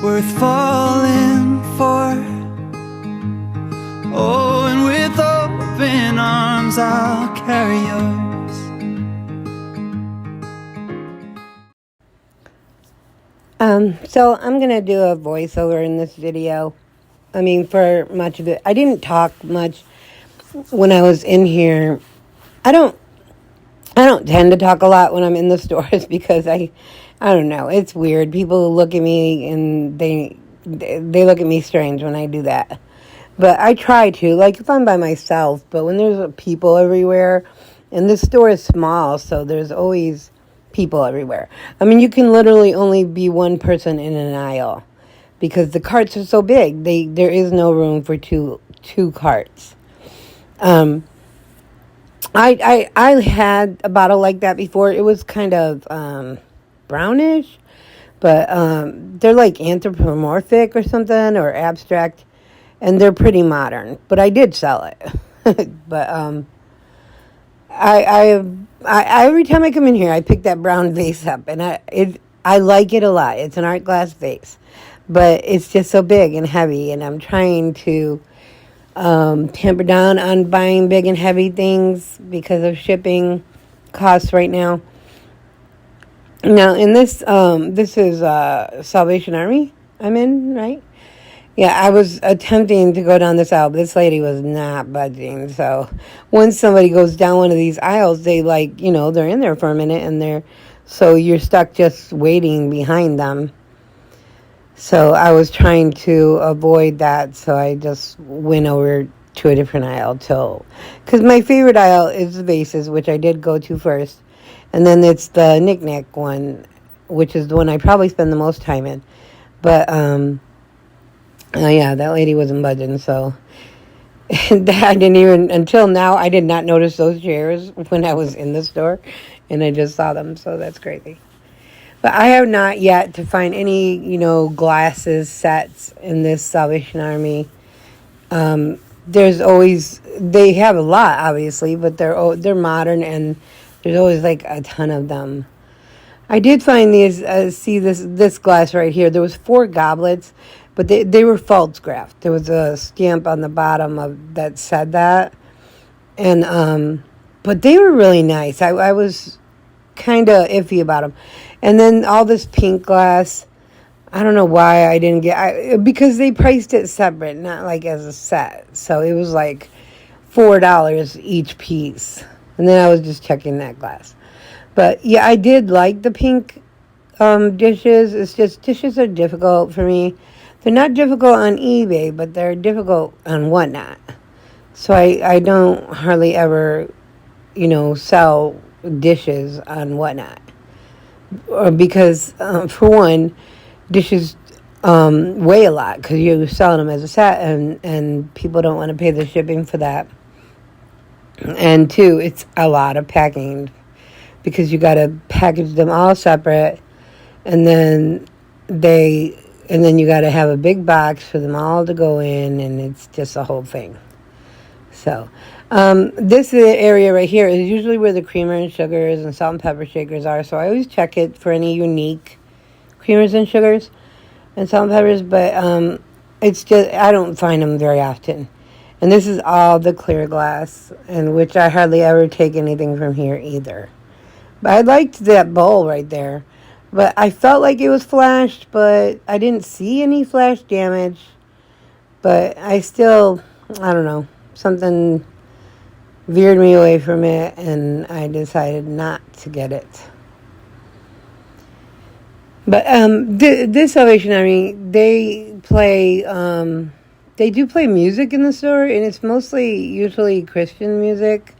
worth falling for. Oh, and with open arms I'll carry yours. So I'm going to do a voiceover in this video. I mean, for much of it. I didn't talk much when I was in here. I don't tend to talk a lot when I'm in the stores because I don't know. It's weird. People look at me and they look at me strange when I do that. But I try to, like if I'm by myself. But when there's people everywhere, and this store is small, so there's always people everywhere. I mean, you can literally only be one person in an aisle because the carts are so big. There is no room for two carts. I had a bottle like that before. It was kind of brownish, but they're like anthropomorphic or something, or abstract, and they're pretty modern. But I did sell it. But I every time I come in here, I pick that brown vase up, and I like it a lot. It's an art glass vase, but it's just so big and heavy, and I'm trying to tamper down on buying big and heavy things because of shipping costs right now. Now, in this is Salvation Army I'm in, right? Yeah, I was attempting to go down this aisle, but this lady was not budging. So once somebody goes down one of these aisles, they they're in there for a minute, and so you're stuck just waiting behind them. So I was trying to avoid that, so I just went over to a different aisle because my favorite aisle is the vases, which I did go to first, and then it's the knick-knack one, which is the one I probably spend the most time in. But yeah, that lady wasn't budging, so I didn't even, until now, I did not notice those chairs when I was in the store, and I just saw them, so that's crazy. But I have not yet to find any, glasses sets in this Salvation Army. There's always, they have a lot, obviously, but they're modern, and there's always like a ton of them. I did find these, see this glass right here. There was 4 goblets, but they were false graph. There was a stamp on the bottom that said that. And, but they were really nice. I was kind of iffy about them. And then all this pink glass, I don't know why I didn't get, because they priced it separate, not like as a set. So it was like $4 each piece. And then I was just checking that glass. But yeah, I did like the pink dishes. It's just dishes are difficult for me. They're not difficult on eBay, but they're difficult on Whatnot. So I don't hardly ever, sell dishes on Whatnot. Or because, for one, dishes weigh a lot because you're selling them as a set, and people don't want to pay the shipping for that. And 2, it's a lot of packing because you got to package them all separate, and then you got to have a big box for them all to go in, and it's just a whole thing. So, this area right here is usually where the creamer and sugars and salt and pepper shakers are. So I always check it for any unique creamers and sugars and salt and peppers. But it's just, I don't find them very often. And this is all the clear glass, and which I hardly ever take anything from here either. But I liked that bowl right there. But I felt like it was flashed, but I didn't see any flash damage. But I still, I don't know, something veered me away from it, and I decided not to get it. But this Salvation Army, they do play music in the store, and it's usually Christian music.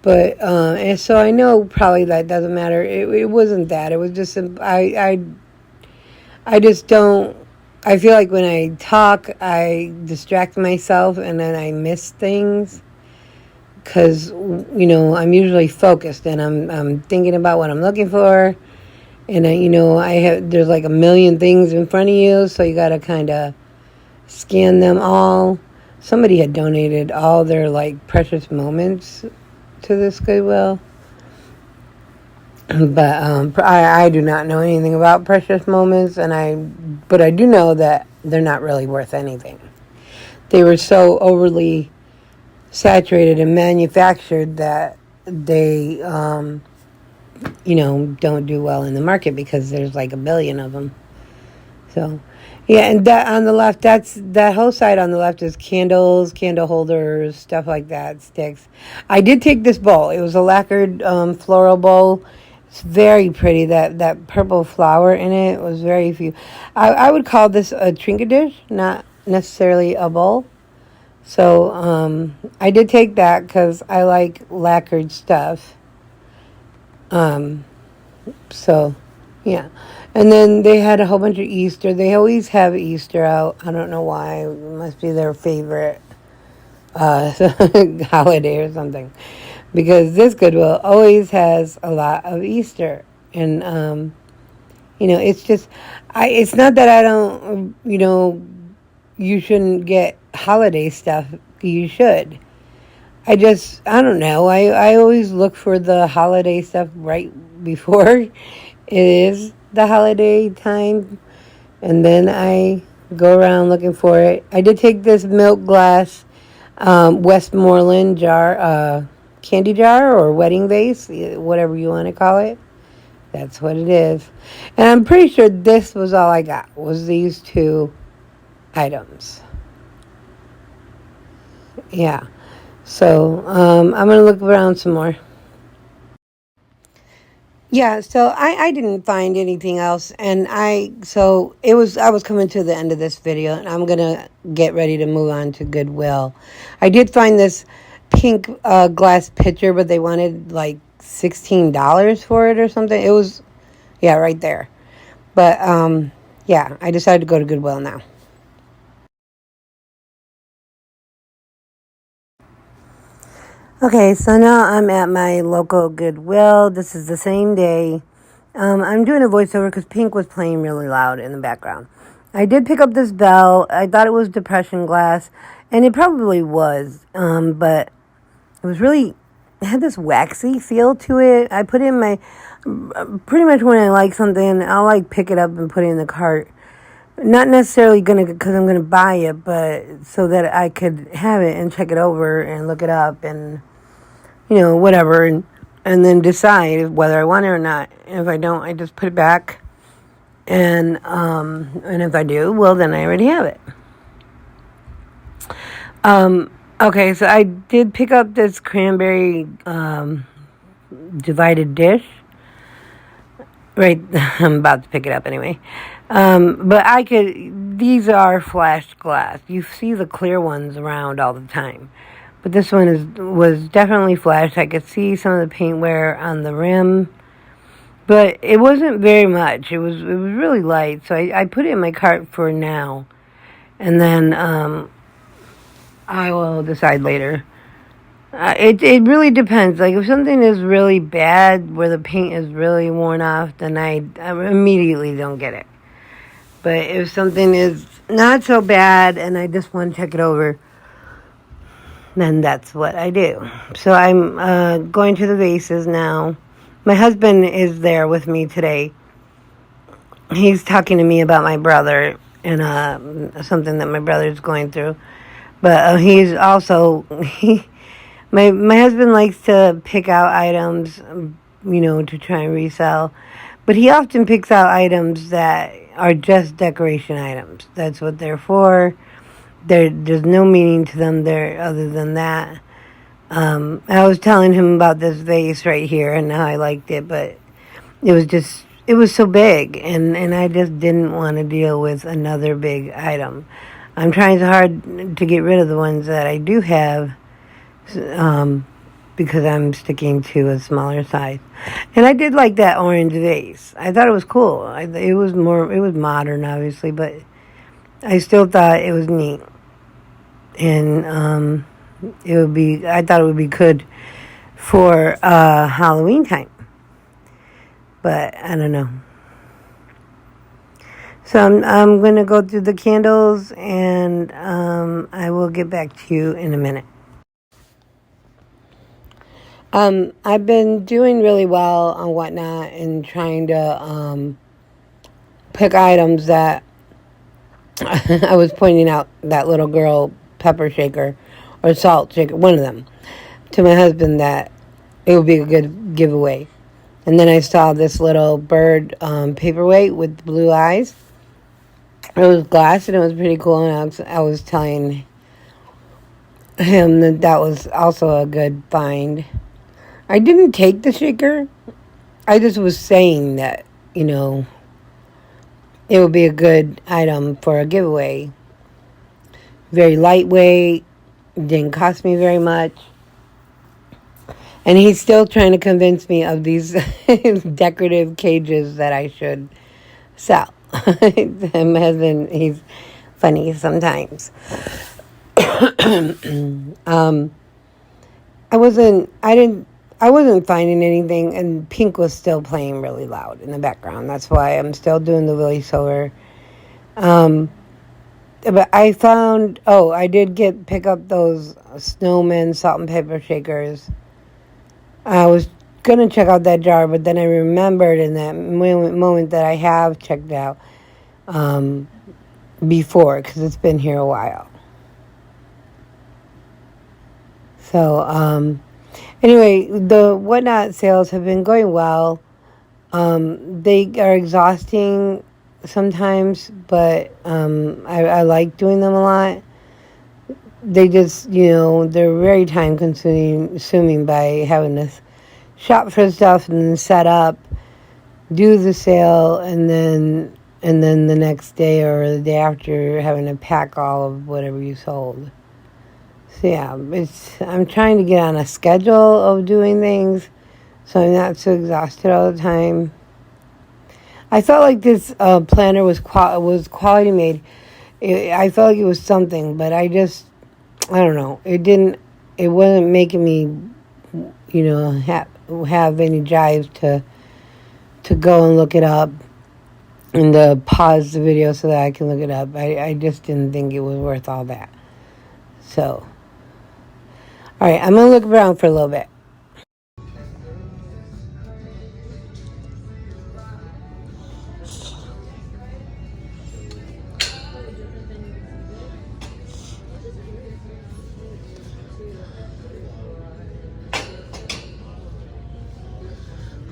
But and so I know probably that doesn't matter. It wasn't that. It was just I just don't. I feel like when I talk, I distract myself, and then I miss things because I'm usually focused, and I'm thinking about what I'm looking for, and there's like a million things in front of you, so you got to kind of scan them all. Somebody had donated all their precious moments to this Goodwill. But I do not know anything about precious moments, but I do know that they're not really worth anything. They were so overly saturated and manufactured that they, don't do well in the market because there's like a billion of them. So, yeah, and that on the left, that whole side on the left is candles, candle holders, stuff like that, sticks. I did take this bowl. It was a lacquered floral bowl. It's very pretty. That purple flower in it was very few. I would call this a trinket dish, not necessarily a bowl. So I did take that because I like lacquered stuff. So, yeah. And then they had a whole bunch of Easter. They always have Easter out. I don't know why. It must be their favorite holiday or something. Because this Goodwill always has a lot of Easter. And, it's just, it's not that I don't, you shouldn't get holiday stuff. You should. I don't know. I always look for the holiday stuff right before it is the holiday time. And then I go around looking for it. I did take this milk glass Westmoreland jar, candy jar or wedding vase, whatever you want to call it. That's what it is. And I'm pretty sure this was all I got, was these two items. Yeah. So I'm going to look around some more. Yeah, so I didn't find anything else, and I was coming to the end of this video, and I'm gonna get ready to move on to Goodwill. I did find this pink glass pitcher, but they wanted like $16 for it or something. It was, yeah, right there. But yeah, I decided to go to Goodwill now. Okay, so now I'm at my local Goodwill. This is the same day. I'm doing a voiceover because Pink was playing really loud in the background. I did pick up this bell. I thought it was depression glass, and it probably was, but it was really, it had this waxy feel to it. I put it in my, pretty much when I like something, I'll like pick it up and put it in the cart. Not necessarily because I'm gonna buy it, but so that I could have it and check it over and look it up and whatever, and then decide whether I want it or not. And if I don't, I just put it back. And if I do, well, then I already have it. Okay, so I did pick up this cranberry divided dish. Right, I'm about to pick it up anyway. But these are flashed glass. You see the clear ones around all the time. But this one was definitely flashed. I could see some of the paint wear on the rim. But it wasn't very much. It was really light. So I put it in my cart for now. And then I will decide later. It really depends. Like if something is really bad, where the paint is really worn off, then I immediately don't get it. But if something is not so bad and I just want to check it over, then that's what I do. So I'm going to the vases now. My husband is there with me today. He's talking to me about my brother and something that my brother's going through. But he's also my husband likes to pick out items, to try and resell. But he often picks out items that are just decoration items. That's what they're for. There's no meaning to them there other than that. I was telling him about this vase right here and how I liked it, but it was so big, and I just didn't want to deal with another big item. I'm trying so hard to get rid of the ones that I do have, because I'm sticking to a smaller size. And I did like that orange vase. I thought it was cool. It was modern, obviously, but I still thought it was neat. And I thought it would be good for Halloween time. But I don't know. So I'm going to go through the candles, and I will get back to you in a minute. I've been doing really well on Whatnot and trying to pick items that I was pointing out that little girl pepper shaker or salt shaker, one of them, to my husband that it would be a good giveaway. And then I saw this little bird paperweight with blue eyes. It was glass and it was pretty cool. And I was telling him that was also a good find. I didn't take the shaker. I just was saying that, it would be a good item for a giveaway. Very lightweight. Didn't cost me very much. And he's still trying to convince me of these decorative cages that I should sell. My husband, he's funny sometimes. I wasn't finding anything, and Pink was still playing really loud in the background. That's why I'm still doing the Willie Sower. But I did pick up those snowman salt and pepper shakers. I was going to check out that jar, but then I remembered in that moment that I have checked out before, because it's been here a while. So, anyway, the Whatnot sales have been going well. They are exhausting sometimes, but I like doing them a lot. They just, they're very time consuming by having to shop for stuff and then set up, do the sale, and then the next day or the day after having to pack all of whatever you sold. So yeah, I'm trying to get on a schedule of doing things so I'm not so exhausted all the time. I felt like this planner was quality made. I felt like it was something, but I don't know. It wasn't making me, have any drive to go and look it up and to pause the video so that I can look it up. I just didn't think it was worth all that. So, all right, I'm going to look around for a little bit.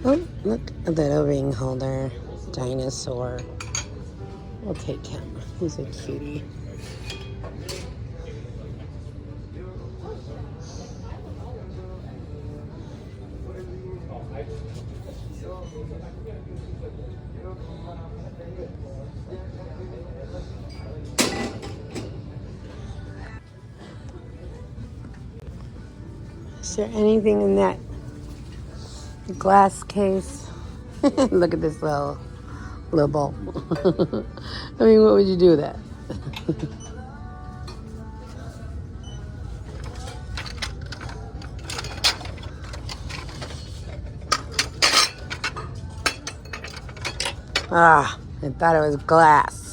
Oh, look at that O-ring holder. Dinosaur. We'll take him. He's a cutie. Is there anything in that glass case? Look at this little bulb. I mean, what would you do with that? I thought it was glass.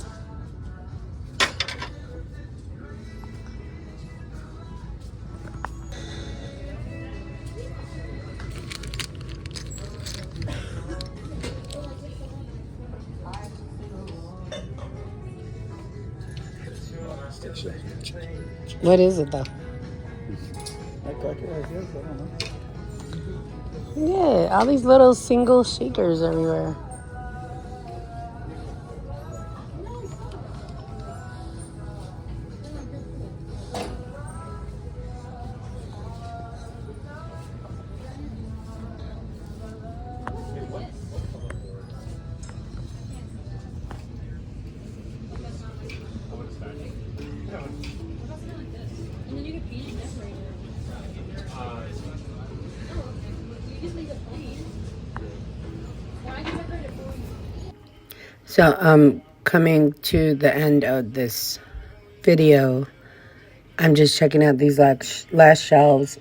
What is it though? Yeah, all these little single shakers everywhere. So I'm coming to the end of this video. I'm just checking out these last shelves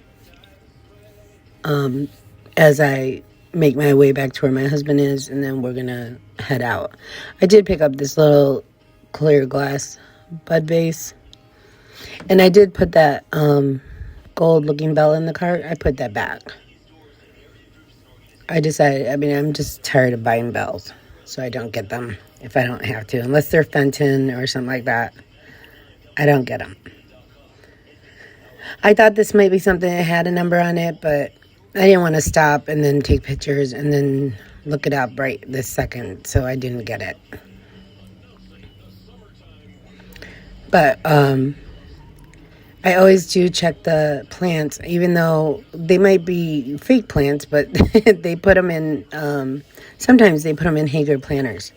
as I make my way back to where my husband is, and then we're going to head out. I did pick up this little clear glass bud vase, and I did put that gold looking bell in the cart. I put that back. I decided, I'm just tired of buying bells, so I don't get them if I don't have to. Unless they're Fenton or something like that, I don't get them. I thought this might be something that had a number on it, but I didn't want to stop and then take pictures and then look it up right this second, so I didn't get it. But I always do check the plants, even though they might be fake plants, but they put them in, sometimes they put them in Hager planters.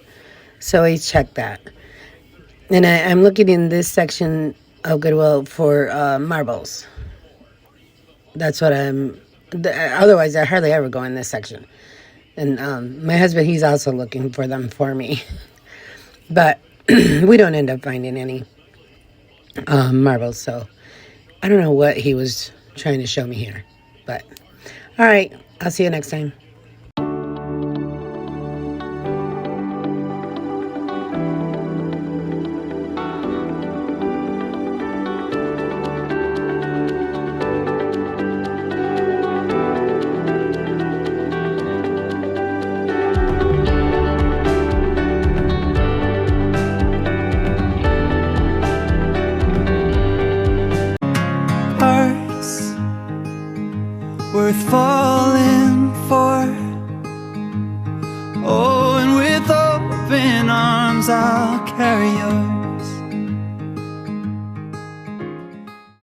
So I always check that. And I'm looking in this section of Goodwill for marbles. That's what otherwise I hardly ever go in this section. And my husband, he's also looking for them for me. But we don't end up finding any marbles, so I don't know what he was trying to show me here. But, all right, I'll see you next time.